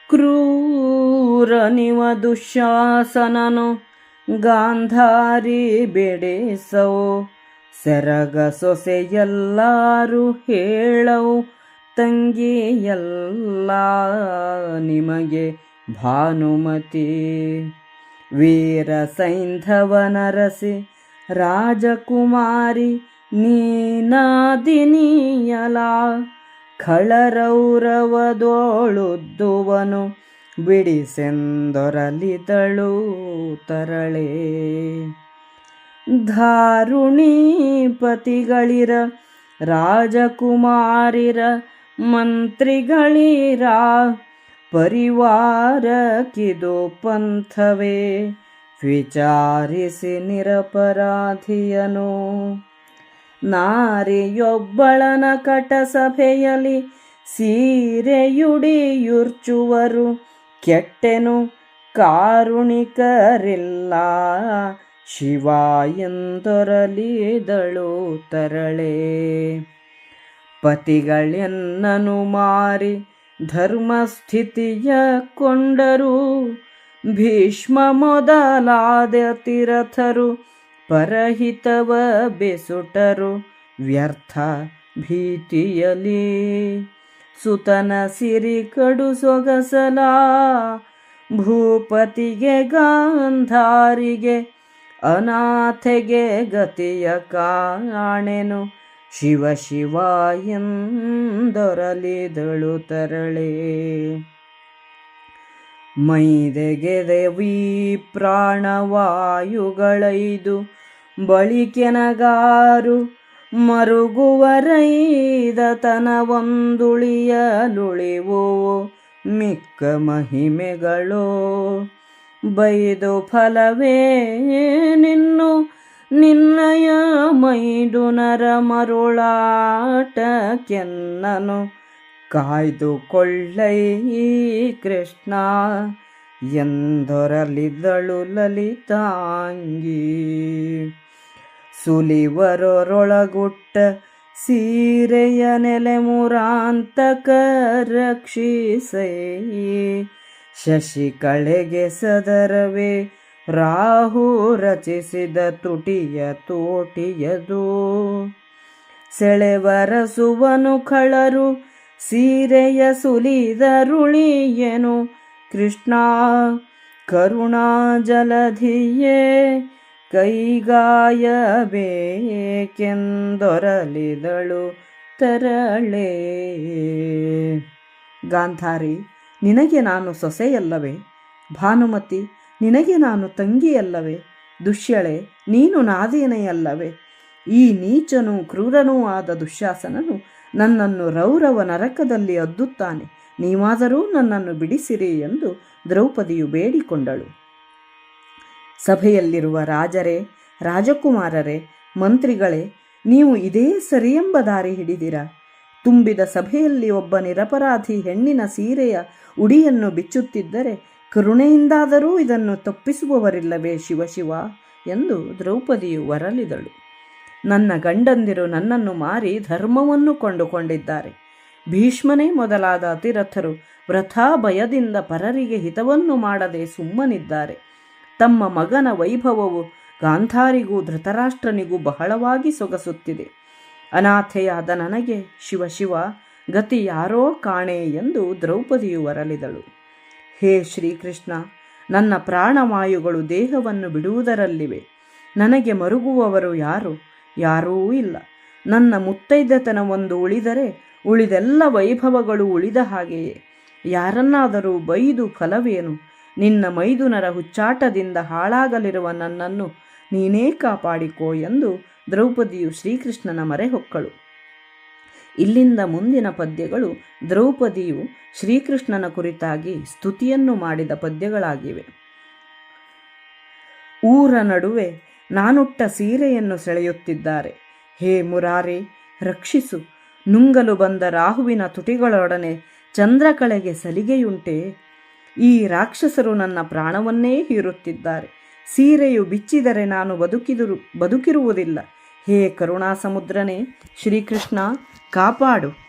ಕ್ರೂರನಿವ ದುಶ್ಯಾಸನನು ಗಾಂಧಾರಿ ಬೆಡೆಸವು ಸೆರಗ ಸೊಸೆಯಲ್ಲಾರು ಹೇಳವು ತಂಗಿಯಲ್ಲ ನಿಮಗೆ ಭಾನುಮತಿ. ವೀರ ಸೈಂಧವನರಸಿ ರಾಜಕುಮಾರಿ ನೀನಾದಿನಿಯಲ ಖಳರೌರವದೋಳುದ್ದುವನು ಬಿಡಿಸೆಂದೊರಲಿದಳು ತರಳೆ. ಧಾರುಣೀಪತಿಗಳಿರ ರಾಜಕುಮಾರಿರ ಮಂತ್ರಿಗಳಿರ ಪರಿವಾರಕ್ಕಿದು ಪಂಥವೇ ವಿಚಾರಿಸಿ ನಿರಪರಾಧಿಯನು. ನಾರಿಯೊಬ್ಬಳನ ಕಟಸಭೆಯಲ್ಲಿ ಸೀರೆಯುಡಿಯುರ್ಚುವರು ಕೆಟ್ಟೆನು ಕಾರುಣಿಕರಿಲ್ಲ ಶಿವ ಎಂದೊರಲಿದಳು ತರಳೆ. ಪತಿಗಳೆನ್ನನು ಮಾರಿ ಧರ್ಮಸ್ಥಿತಿಯ ಕೊಂಡರು ಭೀಷ್ಮ ಮೊದಲಾದ ತೀರಥರು ಪರಹಿತವ ಬೆಸುಟರು ವ್ಯರ್ಥ ಭೀತಿಯಲಿ. ಸುತನ ಸಿರಿ ಕಡು ಸೊಗಸಲ ಭೂಪತಿಗೆ ಗಾಂಧಾರಿಗೆ ಅನಾಥೆಗೆ ಗತಿಯ ಕಾಣೆನು ಶಿವ ಶಿವ ಎಂದೊರಲಿದಳು ತರಳೆ. ಮೈದೆಗೆದೆವೀ ಪ್ರಾಣವಾಯುಗಳೈದು ಬಳಿಕೆನಗಾರು ಮರುಗುವರೈದ ತನವೊಂದುಳಿಯಲುಳಿವೋ ಮಿಕ್ಕ ಮಹಿಮೆಗಳೋ. ಬೈದು ಫಲವೇ ನಿನ್ನು ನಿನ್ನಯ ಮೈದುನರ ಮರುಳಾಟಕ್ಕೆನ್ನನು ಕಾಯ್ದುಕೊಳ್ಳೈ ಕೃಷ್ಣ ಎಂದೊರಲಿದಳು ಲಲಿತಾಂಗಿ. ಸುಲಿವರೊಳಗುಟ್ಟ ಸೀರೆಯ ನೆಲೆ ಮುರಾಂತಕ ರಕ್ಷಿಸೈ ಶಶಿ ಕಳೆಗೆ ಸದರವೇ ರಾಹು ರಚಿಸಿದ ತುಟಿಯ ತೋಟಿಯದು. ಸೆಳೆವರಸುವನು ಖಳರು ಸೀರೆಯ ಸುಲಿದರುಳಿಯೇನು ಕೃಷ್ಣ ಕರುಣಾ ಜಲಧಿಯೇ ಕೈಗಾಯಬೇಕೆಂದೊರಲಿದಳು ತರಳೆ. ಗಾಂಧಾರಿ, ನಿನಗೆ ನಾನು ಸೊಸೆಯಲ್ಲವೇ? ಭಾನುಮತಿ, ನಿನಗೆ ನಾನು ತಂಗಿಯಲ್ಲವೇ? ದುಶ್ಯಳೆ, ನೀನು ನಾದೇನೆಯಲ್ಲವೇ? ಈ ನೀಚನೂ ಕ್ರೂರನೂ ಆದ ದುಶ್ಯಾಸನನು ನನ್ನನ್ನು ರೌರವ ನರಕದಲ್ಲಿ ಅದ್ದುತ್ತಾನೆ. ನೀವಾದರೂ ನನ್ನನ್ನು ಬಿಡಿಸಿರಿ ಎಂದು ದ್ರೌಪದಿಯು ಬೇಡಿಕೊಂಡಳು. ಸಭೆಯಲ್ಲಿರುವ ರಾಜರೇ, ರಾಜಕುಮಾರರೇ, ಮಂತ್ರಿಗಳೇ, ನೀವು ಇದೇ ಸರಿಯೆಂಬ ದಾರಿ ಹಿಡಿದಿರಾ? ತುಂಬಿದ ಸಭೆಯಲ್ಲಿ ಒಬ್ಬ ನಿರಪರಾಧಿ ಹೆಣ್ಣಿನ ಸೀರೆಯ ಉಡಿಯನ್ನು ಬಿಚ್ಚುತ್ತಿದ್ದರೆ ಕರುಣೆಯಿಂದಾದರೂ ಇದನ್ನು ತಪ್ಪಿಸುವವರಿಲ್ಲವೇ ಶಿವಶಿವ ಎಂದು ದ್ರೌಪದಿಯು ವರಲಿದಳು. ನನ್ನ ಗಂಡಂದಿರು ನನ್ನನ್ನು ಮಾರಿ ಧರ್ಮವನ್ನು ಕೊಂಡುಕೊಂಡಿದ್ದಾರೆ. ಭೀಷ್ಮನೇ ಮೊದಲಾದ ಅತಿರಥರು ವ್ರಥಾ ಭಯದಿಂದ ಪರರಿಗೆ ಹಿತವನ್ನು ಮಾಡದೆ ಸುಮ್ಮನಿದ್ದಾರೆ. ತಮ್ಮ ಮಗನ ವೈಭವವು ಗಾಂಧಾರಿಗೂ ಧೃತರಾಷ್ಟ್ರನಿಗೂ ಬಹಳವಾಗಿ ಸೊಗಸುತ್ತಿದೆ. ಅನಾಥೆಯಾದ ನನಗೆ ಶಿವಶಿವ ಗತಿ ಯಾರೋ ಕಾಣೆ ಎಂದು ದ್ರೌಪದಿಯು ವರಲಿದಳು. ಹೇ ಶ್ರೀಕೃಷ್ಣ, ನನ್ನ ಪ್ರಾಣವಾಯುಗಳು ದೇಹವನ್ನು ಬಿಡುವುದರಲ್ಲಿವೆ. ನನಗೆ ಮರುಗುವವರು ಯಾರು? ಯಾರೂ ಇಲ್ಲ. ನನ್ನ ಮುತ್ತೈದೆತನವೊಂದು ಉಳಿದರೆ ಉಳಿದೆಲ್ಲ ವೈಭವಗಳು ಉಳಿದ ಹಾಗೆಯೇ. ಯಾರನ್ನಾದರೂ ಬೈದು ಫಲವೇನು? ನಿನ್ನ ಮೈದುನರ ಹುಚ್ಚಾಟದಿಂದ ಹಾಳಾಗಲಿರುವ ನನ್ನನ್ನು ನೀನೇ ಕಾಪಾಡಿಕೋ ಎಂದು ದ್ರೌಪದಿಯು ಶ್ರೀಕೃಷ್ಣನ ಮೊರೆ ಹೊಕ್ಕಳು. ಇಲ್ಲಿಂದ ಮುಂದಿನ ಪದ್ಯಗಳು ದ್ರೌಪದಿಯು ಶ್ರೀಕೃಷ್ಣನ ಕುರಿತಾಗಿ ಸ್ತುತಿಯನ್ನು ಮಾಡಿದ ಪದ್ಯಗಳಾಗಿವೆ. ಊರ ನಡುವೆ ನಾನುಟ್ಟ ಸೀರೆಯನ್ನು ಸೆಳೆಯುತ್ತಿದ್ದಾರೆ. ಹೇ ಮುರಾರಿ, ರಕ್ಷಿಸು. ನುಂಗಲು ಬಂದ ರಾಹುವಿನ ತುಟಿಗಳೊಡನೆ ಚಂದ್ರಕಳೆಗೆ ಸಲಿಗೆಯುಂಟೆ? ಈ ರಾಕ್ಷಸರು ನನ್ನ ಪ್ರಾಣವನ್ನೇ ಹೀರುತ್ತಿದ್ದಾರೆ. ಸೀರೆಯು ಬಿಚ್ಚಿದರೆ ನಾನು ಬದುಕಿರುವುದಿಲ್ಲ. ಹೇ ಕರುಣಾ ಸಮುದ್ರನೇ, ಶ್ರೀಕೃಷ್ಣ ಕಾಪಾಡು.